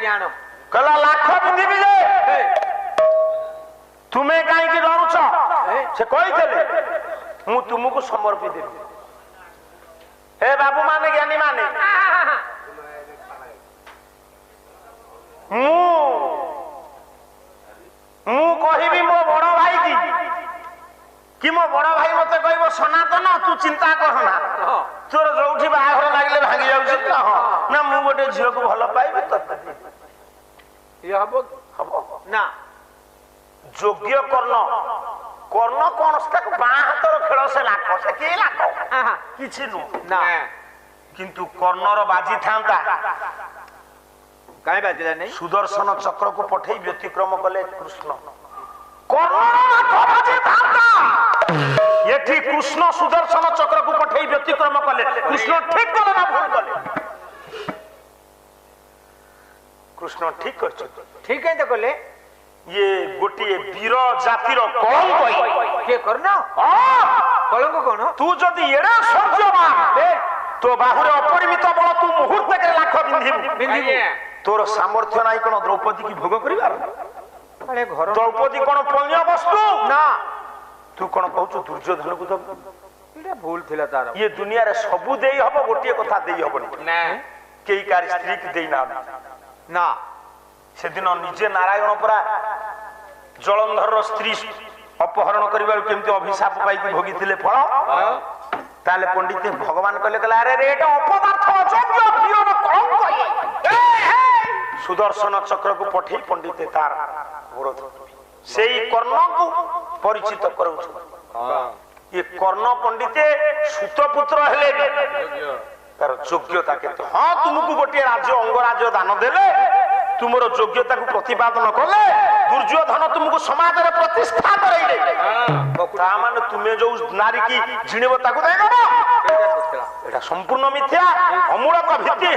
जानो कहला लाख पिंधिबी जे तुम्हें कहीं डरुच से कही मु तुमको समर्पी देवी हे बाबू माने ज्ञानी माने मु कहिबी मो बड़ भाई कि मो बड़ भाई मते कहबो सनातन तू चिंता करना तोर जोठी बाहर लागले भांगी जाउछि ना मु गोटे झियो को भल पाइबे त ये हबो हबो ना योग्य कर्ण कर्ण कौन से बाँ हाथर खेल से लाख से कि लाख किछि नु ना किंतु कर्णर बाजी था काहे बाजिला नहीं सुदर्शन चक्र को पठे व्यतिक्रम कले कृष्ण कर्णर बाजी था ये कृष्ण सुदर्शन चक्र को पठे व्यतिक्रम कले कृष्ण ठीक कले ना भूल कले कृष्ण ठीक कर ठीक है तो कले ये गोटे वीर जातिर कलंक के करना कलंक कौन तू जदि एड़ा सौर्यवान तो बाहुरे अपरिमित बल तू मुहूर्त के लाख बिंधिबु तोर सामर्थ्य नाही कोन द्रौपदी की भोग करिवार अरे घर द्रौपदी कोन पुण्य वस्तु ना तू कोन कहू दुर्योधन को दब इटा भूल थिला तार ये दुनिया रे सबु देई हबो गोटे कथा देई हबनी ना केई कार स्त्री की देई ना ना से दिन निजे नारायण परा जलंधर स्त्री अपहरण करिवार केमती अभिशाप पाई की भोगिथिले फल ताले पंडित भगवान कहले कहला अरे रे एटा अपदार्थ अयोग्य प्रिय कलंक सुदर्शन चक्र को पठे पंडित तार विरोध सेई कर्ण को परिचित करू ये कर्ण पंडित सुतपुत्र हेले तार योग्यता केते हां तुमको गोटे राज्य अंगराज्य दान देले तुमरो योग्यता को प्रतिपादन कले दुर्योधन तुमको समाज रे प्रतिष्ठा करैले ता माने तुमे जो नारी की झिणवता को देबो एटा संपूर्ण मिथ्या अमूलक भित्ति